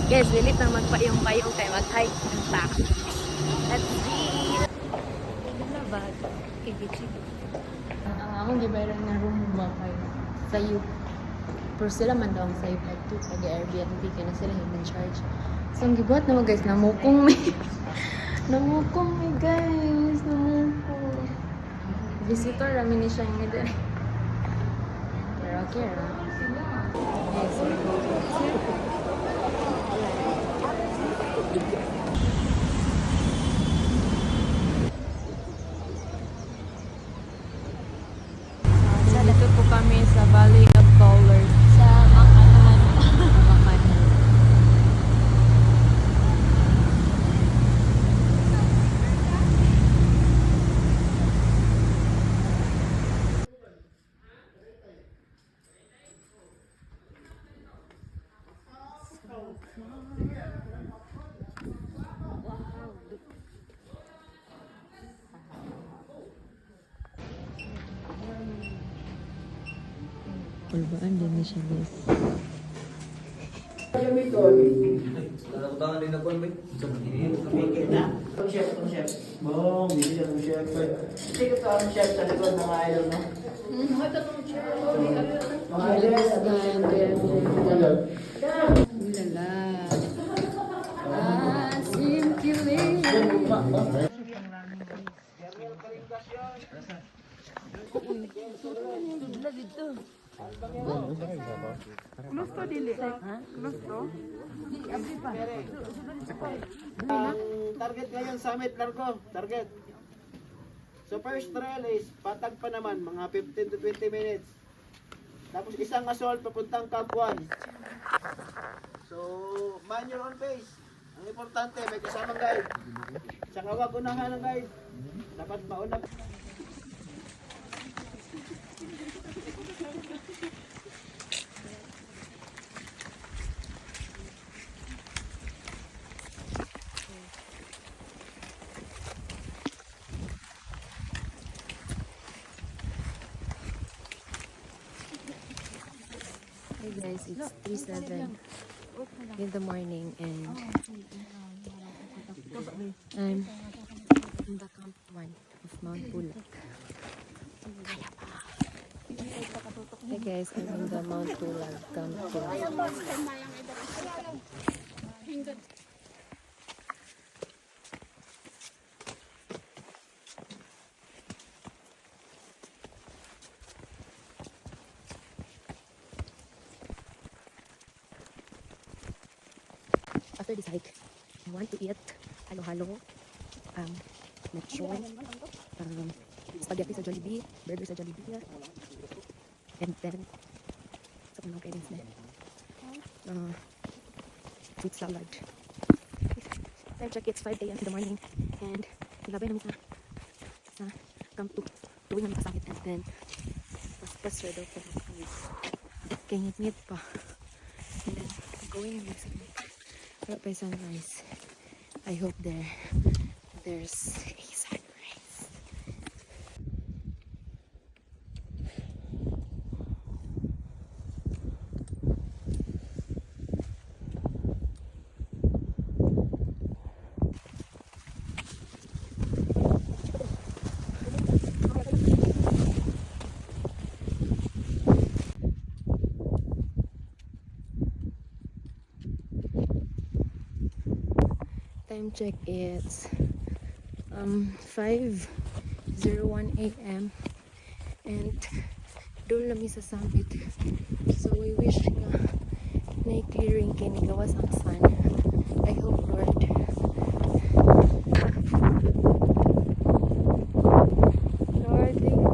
Guys, bilit na magpayong-payong kay mag-hike ng ta. Let's see! Labad. Ang akong gibayran na room ba kayo sa you. Pero sila man daw ang sa you like to pag-Airbnb kaya na sila yung in-charge. So ang gibuhat naman guys, namukong may namukong may guys, namukong. Visitor namin ni siya yung nila. Pero okay ra. Yes, we're going. Dito po kami sa Valley of Bowlers. Sa Makanan. Makanan. Pulbaan din na siya guys. Tangan din ako, may. Chef. Bong, hindi siya ng chef. Hindi ko to ang chef sa likod ng idol, no? Mga idol. Ulala. Asim kiling. Target ngayon, Summit Largo. Target. So first trail is patag pa naman, mga 15 to 20 minutes. Tapos isang assault papuntang Camp 1. So, man your own pace. Ang importante, may kasamang guide. Saka wag unahan ng guide. Dapat mauna. Hey guys, it's 3:07 in the morning and I'm in the Camp 1 of Mount Pulag. Hey guys, I'm in the Mount Pulag Camp 2. After this hike, I want to eat halo-halo, lechon, spaghetti sa Jollibee, burger sa Jollibee, and then, sa mga kainins na, fruit salad. Time check, it's 5 a.m. in the morning, and nilabay namin sa Camp 2, tuwing namin kasakit, and then, paspas daw po, kaya ngit-ngit pa, and then, going namin sa wala pa yung sunrise. I hope there's a sunrise. Time check, it's 5:01 a.m. and doon lami sa summit, so we wish nga na clearing kay nigawas ang sun. I hope, Lord. Lord, thank you.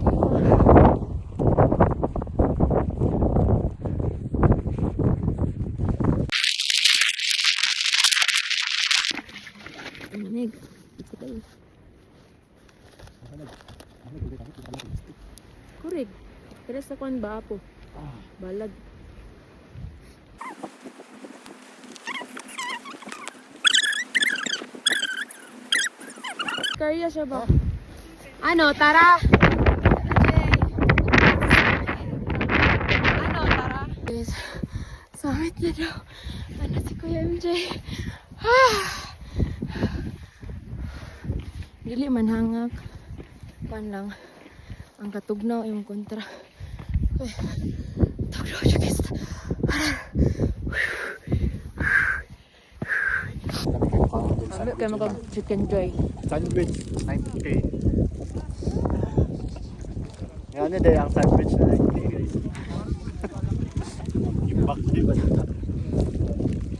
Manig. Ito tayo. Kurig. Pero sa kuan ba po? Balag. Karya siya ba? Ano, tara! Ano, tara? Guys, summit na daw. Ano si Kuya MJ. Ah! Dili man hangak. Pan lang. Ang katugnaw yung kontra. Ay, tugnaw siya guys. Sabi kayo mag-chicken joy. Sandwich, 90k. Yan na din ang sandwich na 90k. Bakli ba dito?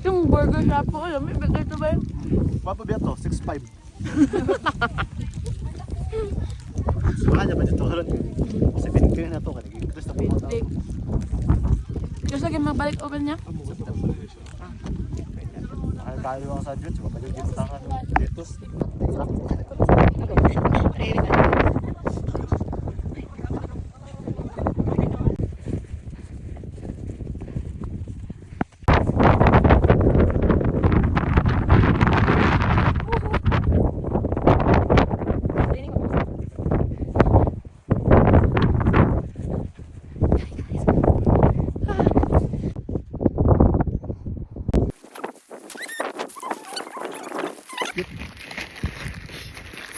Yung burger shop po, alam mo, ibigay ito ba yun? Papa biya to, 6'5". Baka niya ba dito karon? Kasi pinigay na to, kanigay Chris na pumunta. Kasi lagi magbalik oven niya? Nakakalo ang sandwich, mapagod dito tangan. Dito.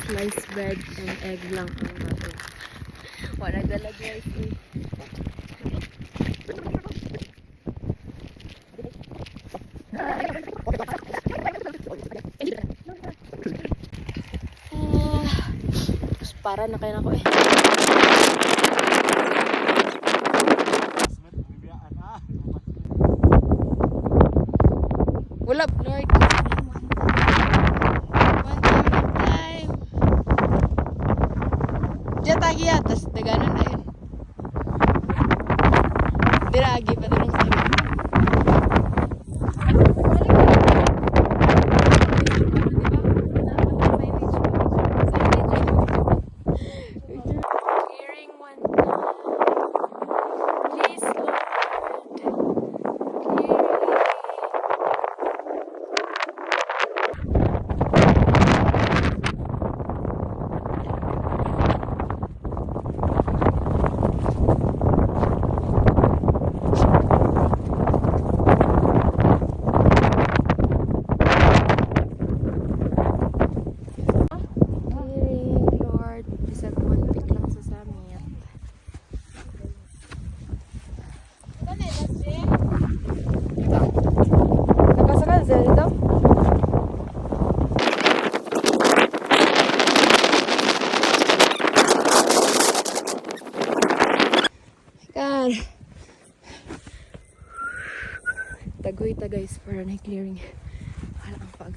Sliced bread and egg lang ang natin. Wala dala guys eh. Tapos para na kayo na ko eh. Wala, Lord. Diya tagi ya, tas daganan na yun. Diragi pa doon sa iyo. Hearing one. Please, Lord. Lord, bisag muntik lang sa samit. Nakasakal sila dito? God. Tagoy ta guys para na clearing. Wala ang pag.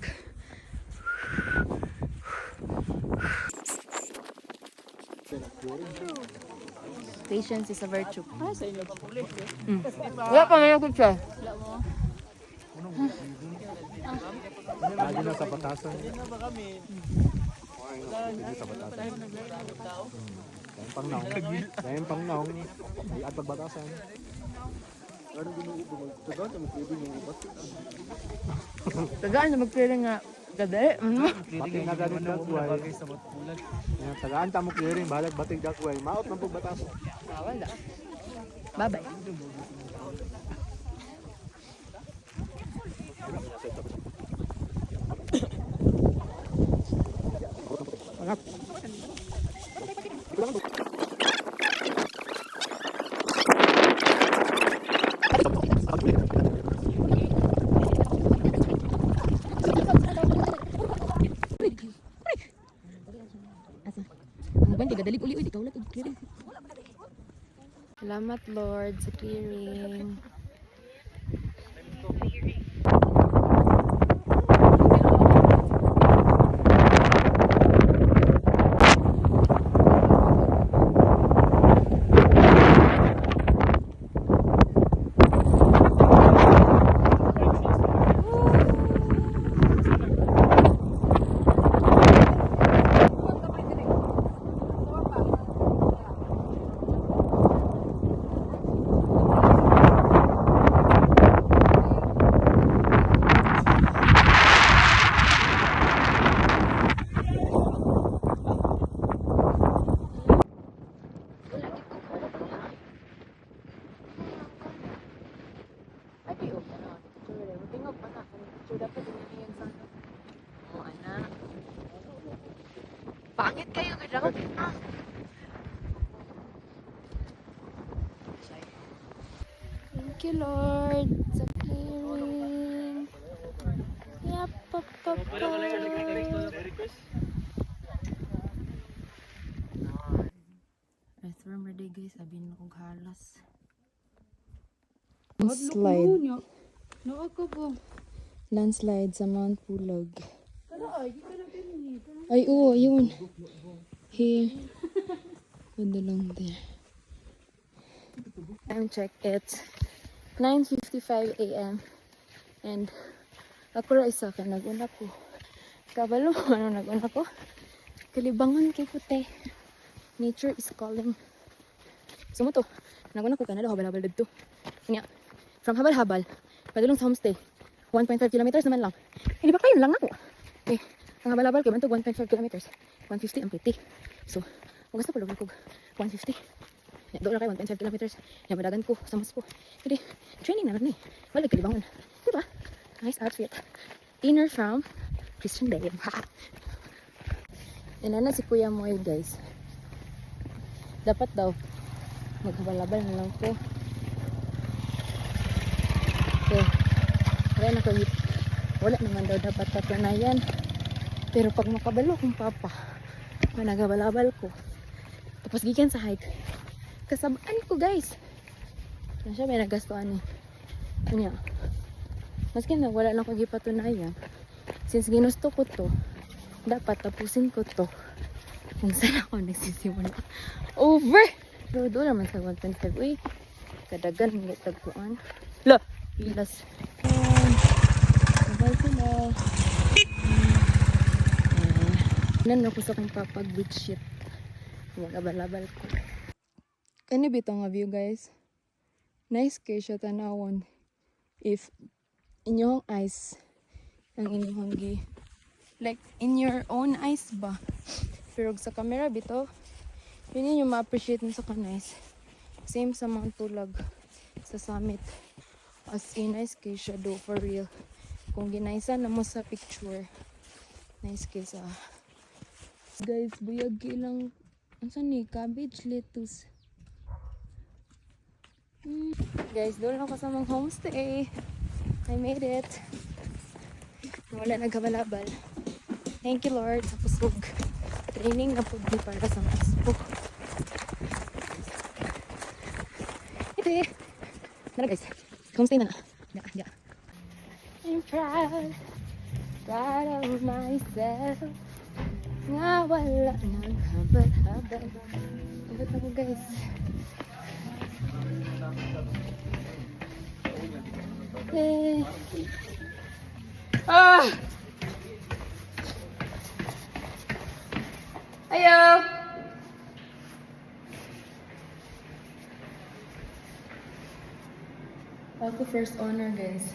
Patience is a virtue. Wala pa may nakot siya. Lagi na sa batasan. Dahil pang naong. Di at pagbatasan. Tagaan na mag-clearing nga gade. Bating na ganit dakway. Tagaan ta mo clearing, balag bating dakway. Maot ng pagbatasan. Wala. Bye-bye. Dali uli ikaw na clearing. Salamat Lord sa clearing. Oh, anak. Pangit kayo, gadaw. Thank you, Lord, sa clearing. Yap, pop, pop, pop. Earthworm ready, guys. Abin na kong halas. Landslide. Landslide sa Mount Pulag. Ay, oo, yun. Here. Pwede lang there. Time check, it's 9:55 a.m. And ako ra isa ka naguna ko. Kabalo, ano naguna ko? Kalibangan kay puti. Nature is calling. Sumo to. Naguna ko kanalo habal-habal dito. Nya. From habal-habal, padulong sa homestay. 1.5 kilometers naman lang. Hindi ba kayo lang ako? Eh, ang habal-habal kay bantog 1.5 kilometers. 150 ang piti. So, kung gusto ko lugod ko 150. Ya, doon na kayo 1.5 kilometers. Yan, madagan ko sa mas po. Hindi, training na rin eh. Wala kalibangan. Diba? Nice outfit. Inner from Christian Day. Yan na si Kuya Moy, guys. Dapat daw maghabal-habal na lang po. Okay. Wala naman daw dapat paplanayan. Pero pag makabalo kong papa, managabal-abal ko. Tapos gikan sa hike. Kasabaan ko, guys. Yan siya may nagastuan eh. Kanya. Maski na wala lang ko gipatunayan. Since ginusto ko to, dapat tapusin ko to. Kung saan ako nagsisimula. Over! Pero doon naman sa 1.5. Uy, kadagan ang tagpuan. La! Pilas. Mabal ko na. Nan ako sa kong papag-beach shit. Magabal-abal ko. Kani bitaw nga view, guys. Nice kayo siya tanawon. If inyong eyes ang inyong like in your own eyes ba. Pero sa camera bitaw, yun yung ma-appreciate mo sa kanais. Same sa Mount Pulag sa summit. As in, nice kayo siya do for real. Kung ginaysa na mo sa picture, nice kayo sa guys, buyag kilang ano ni cabbage, lettuce. Guys, doon ako sa mga homestay. I made it. Wala nagkabalabal. Thank you, Lord, sa pusog. Training na po para sa maspo. Ito Nara guys, homestay na. Yeah. I'm proud of myself. Nga wala naghabal-habal. Abot ako, guys. Hey. Ayo. Ako first honor, guys.